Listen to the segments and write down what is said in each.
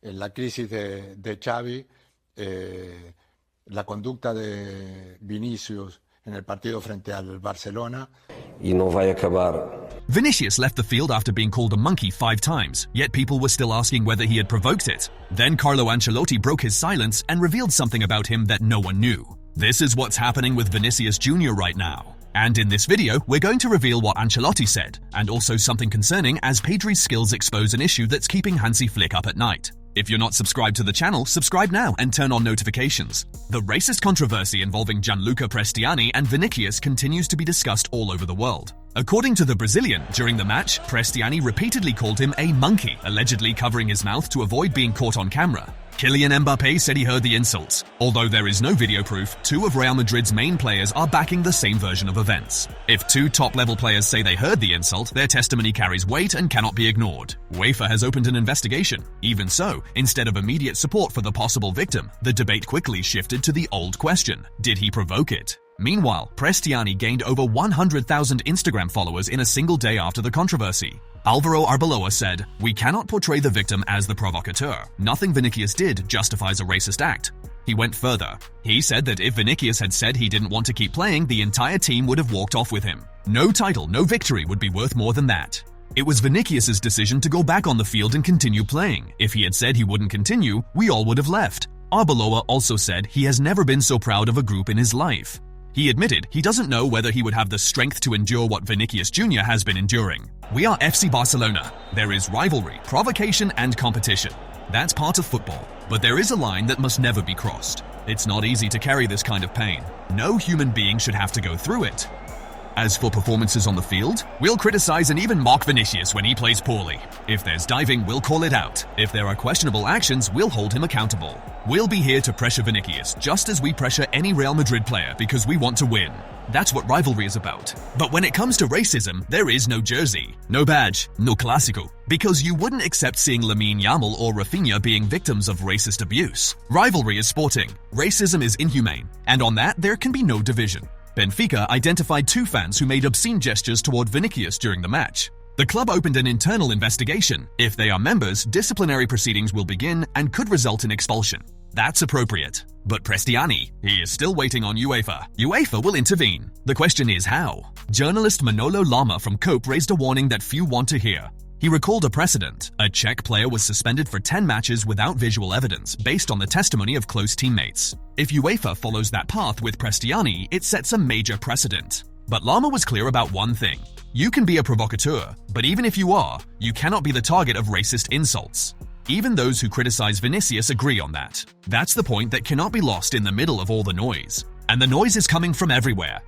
en la crisis de Xavi, la conducta de Vinicius en el partido frente al Barcelona. Y no va a acabar. Vinicius left the field after being called a monkey 5 times, yet people were still asking whether he had provoked it. Then Carlo Ancelotti broke his silence and revealed something about him that no one knew. This is what's happening with Vinicius Jr. right now. And in this video, we're going to reveal what Ancelotti said, and also something concerning as Pedri's skills expose an issue that's keeping Hansi Flick up at night. If you're not subscribed to the channel, subscribe now and turn on notifications. The racist controversy involving Gianluca Prestiani and Vinicius continues to be discussed all over the world. According to the Brazilian, during the match, Prestiani repeatedly called him a monkey, allegedly covering his mouth to avoid being caught on camera. Kylian Mbappe said he heard the insults. Although there is no video proof, 2 of Real Madrid's main players are backing the same version of events. If 2 top-level players say they heard the insult, their testimony carries weight and cannot be ignored. UEFA has opened an investigation. Even so, instead of immediate support for the possible victim, the debate quickly shifted to the old question: did he provoke it? Meanwhile, Prestiani gained over 100,000 Instagram followers in a single day after the controversy. Alvaro Arbeloa said, "We cannot portray the victim as the provocateur. Nothing Vinicius did justifies a racist act." He went further. He said that if Vinicius had said he didn't want to keep playing, the entire team would have walked off with him. No title, no victory would be worth more than that. It was Vinicius' decision to go back on the field and continue playing. If he had said he wouldn't continue, we all would have left. Arbeloa also said he has never been so proud of a group in his life. He admitted he doesn't know whether he would have the strength to endure what Vinicius Jr. has been enduring. We are FC Barcelona. There is rivalry, provocation, and competition. That's part of football. But there is a line that must never be crossed. It's not easy to carry this kind of pain. No human being should have to go through it. As for performances on the field, we'll criticize and even mock Vinicius when he plays poorly. If there's diving, we'll call it out. If there are questionable actions, we'll hold him accountable. We'll be here to pressure Vinicius just as we pressure any Real Madrid player because we want to win. That's what rivalry is about. But when it comes to racism, there is no jersey, no badge, no clásico, because you wouldn't accept seeing Lamine Yamal or Rafinha being victims of racist abuse. Rivalry is sporting. Racism is inhumane. And on that, there can be no division. Benfica identified 2 fans who made obscene gestures toward Vinicius during the match. The club opened an internal investigation. If they are members, disciplinary proceedings will begin and could result in expulsion. That's appropriate. But Prestiani, he is still waiting on UEFA. UEFA will intervene. The question is how? Journalist Manolo Lama from COPE raised a warning that few want to hear. He recalled a precedent. A Czech player was suspended for 10 matches without visual evidence based on the testimony of close teammates. If UEFA follows that path with Prestiani, it sets a major precedent. But Lama was clear about one thing. You can be a provocateur, but even if you are, you cannot be the target of racist insults. Even those who criticize Vinicius agree on that. That's the point that cannot be lost in the middle of all the noise. And the noise is coming from everywhere.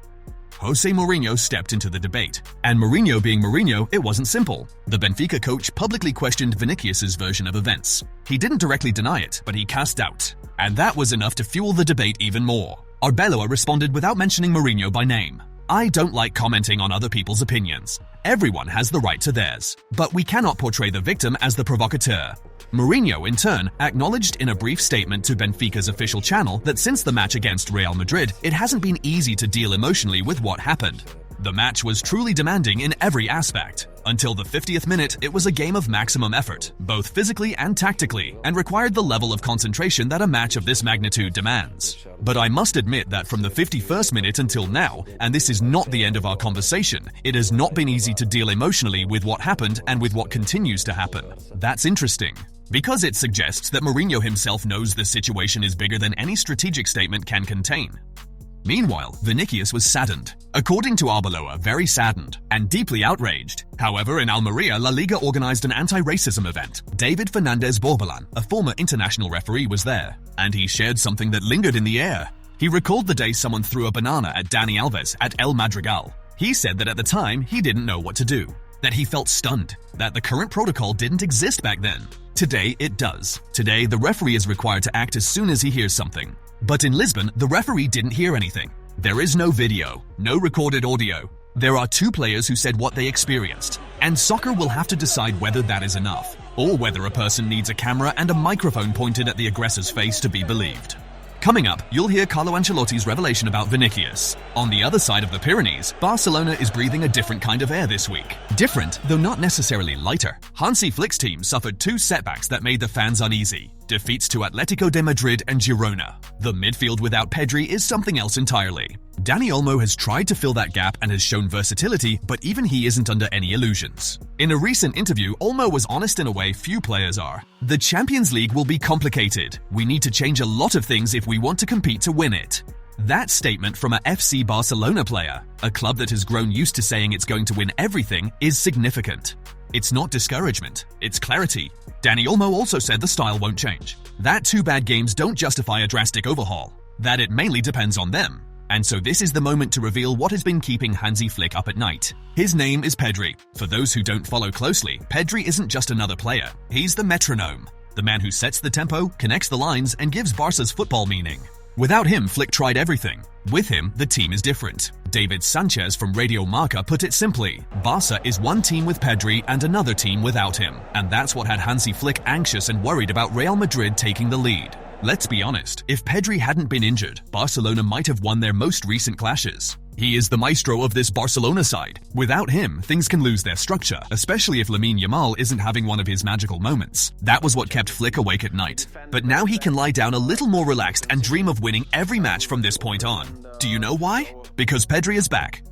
Jose Mourinho stepped into the debate. And Mourinho being Mourinho, it wasn't simple. The Benfica coach publicly questioned Vinicius' version of events. He didn't directly deny it, but he cast doubt. And that was enough to fuel the debate even more. Arbeloa responded without mentioning Mourinho by name. "I don't like commenting on other people's opinions. Everyone has the right to theirs. But we cannot portray the victim as the provocateur." Mourinho, in turn, acknowledged in a brief statement to Benfica's official channel that since the match against Real Madrid, it hasn't been easy to deal emotionally with what happened. The match was truly demanding in every aspect. Until the 50th minute, it was a game of maximum effort, both physically and tactically, and required the level of concentration that a match of this magnitude demands. But I must admit that from the 51st minute until now, and this is not the end of our conversation, it has not been easy to deal emotionally with what happened and with what continues to happen. That's interesting, because it suggests that Mourinho himself knows the situation is bigger than any strategic statement can contain. Meanwhile, Vinicius was saddened. According to Arbeloa, very saddened and deeply outraged. However, in Almeria, La Liga organized an anti-racism event. David Fernandez Borbalan, a former international referee, was there, and he shared something that lingered in the air. He recalled the day someone threw a banana at Dani Alves at El Madrigal. He said that at the time, he didn't know what to do, that he felt stunned, that the current protocol didn't exist back then. Today, it does. Today, the referee is required to act as soon as he hears something. But in Lisbon, the referee didn't hear anything. There is no video, no recorded audio. There are 2 players who said what they experienced, and soccer will have to decide whether that is enough, or whether a person needs a camera and a microphone pointed at the aggressor's face to be believed. Coming up, you'll hear Carlo Ancelotti's revelation about Vinicius. On the other side of the Pyrenees, Barcelona is breathing a different kind of air this week. Different, though not necessarily lighter. Hansi Flick's team suffered 2 setbacks that made the fans uneasy. Defeats to Atletico de Madrid and Girona. The midfield without Pedri is something else entirely. Dani Olmo has tried to fill that gap and has shown versatility, but even he isn't under any illusions. In a recent interview, Olmo was honest in a way few players are. The Champions League will be complicated. We need to change a lot of things if we want to compete to win it. That statement from a FC Barcelona player, a club that has grown used to saying it's going to win everything, is significant. It's not discouragement, it's clarity. Dani Olmo also said the style won't change. That 2 bad games don't justify a drastic overhaul. That it mainly depends on them. And so this is the moment to reveal what has been keeping Hansi Flick up at night. His name is Pedri. For those who don't follow closely, Pedri isn't just another player. He's the metronome. The man who sets the tempo, connects the lines, and gives Barca's football meaning. Without him, Flick tried everything. With him, the team is different. David Sanchez from Radio Marca put it simply, Barca is one team with Pedri and another team without him. And that's what had Hansi Flick anxious and worried about Real Madrid taking the lead. Let's be honest, if Pedri hadn't been injured, Barcelona might have won their most recent clashes. He is the maestro of this Barcelona side. Without him, things can lose their structure, especially if Lamine Yamal isn't having one of his magical moments. That was what kept Flick awake at night. But now he can lie down a little more relaxed and dream of winning every match from this point on. Do you know why? Because Pedri is back.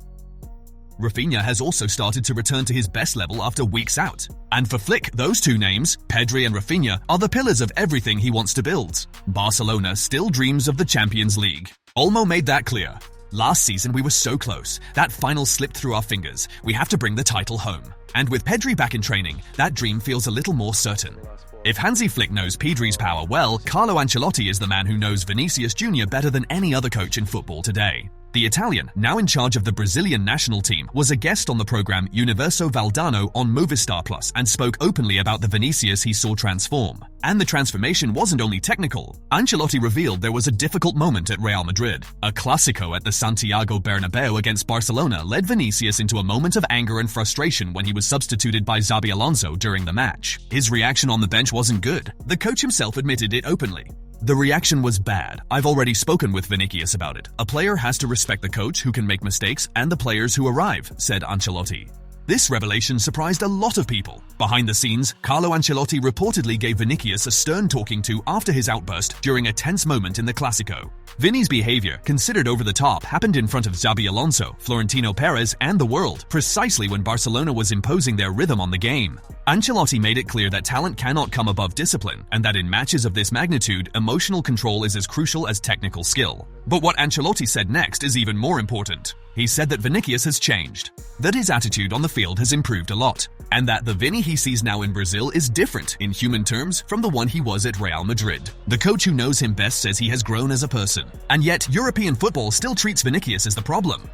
Rafinha has also started to return to his best level after weeks out. And for Flick, those 2 names, Pedri and Rafinha, are the pillars of everything he wants to build. Barcelona still dreams of the Champions League. Olmo made that clear. Last season we were so close. That final slipped through our fingers. We have to bring the title home. And with Pedri back in training, that dream feels a little more certain. If Hansi Flick knows Pedri's power well, Carlo Ancelotti is the man who knows Vinicius Jr. better than any other coach in football today. The Italian, now in charge of the Brazilian national team, was a guest on the program Universo Valdano on Movistar Plus and spoke openly about the Vinicius he saw transform. And the transformation wasn't only technical. Ancelotti revealed there was a difficult moment at Real Madrid. A Clásico at the Santiago Bernabeu against Barcelona led Vinicius into a moment of anger and frustration when he was substituted by Xabi Alonso during the match. His reaction on the bench wasn't good. The coach himself admitted it openly. The reaction was bad. I've already spoken with Vinicius about it. A player has to respect the coach who can make mistakes and the players who arrive, said Ancelotti. This revelation surprised a lot of people. Behind the scenes, Carlo Ancelotti reportedly gave Vinicius a stern talking to after his outburst during a tense moment in the Clásico. Vinny's behavior, considered over the top, happened in front of Xabi Alonso, Florentino Perez, and the world, precisely when Barcelona was imposing their rhythm on the game. Ancelotti made it clear that talent cannot come above discipline, and that in matches of this magnitude, emotional control is as crucial as technical skill. But what Ancelotti said next is even more important. He said that Vinicius has changed, that his attitude on the field has improved a lot, and that the Vinny he sees now in Brazil is different, in human terms, from the one he was at Real Madrid. The coach who knows him best says he has grown as a person. And yet, European football still treats Vinicius as the problem.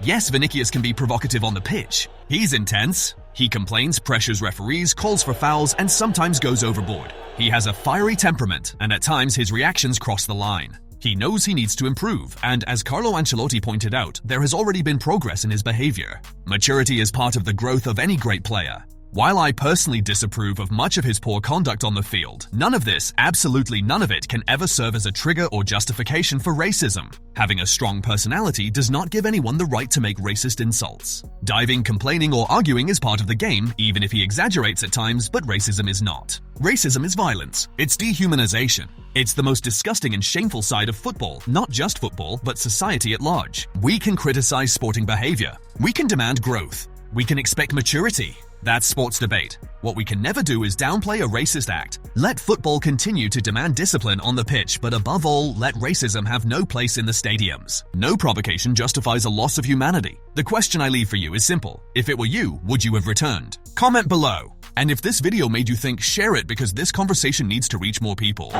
Yes, Vinicius can be provocative on the pitch. He's intense. He complains, pressures referees, calls for fouls, and sometimes goes overboard. He has a fiery temperament, and at times his reactions cross the line. He knows he needs to improve, and as Carlo Ancelotti pointed out, there has already been progress in his behavior. Maturity is part of the growth of any great player. While I personally disapprove of much of his poor conduct on the field, none of this, absolutely none of it, can ever serve as a trigger or justification for racism. Having a strong personality does not give anyone the right to make racist insults. Diving, complaining, or arguing is part of the game, even if he exaggerates at times, but racism is not. Racism is violence. It's dehumanization. It's the most disgusting and shameful side of football, not just football, but society at large. We can criticize sporting behavior. We can demand growth. We can expect maturity. That's sports debate. What we can never do is downplay a racist act. Let football continue to demand discipline on the pitch, but above all, let racism have no place in the stadiums. No provocation justifies a loss of humanity. The question I leave for you is simple. If it were you, would you have returned? Comment below. And if this video made you think, share it because this conversation needs to reach more people.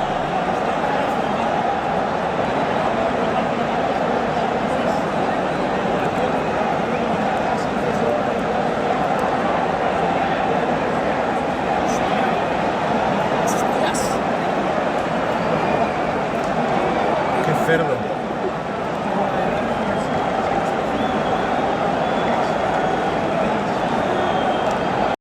Cerdo.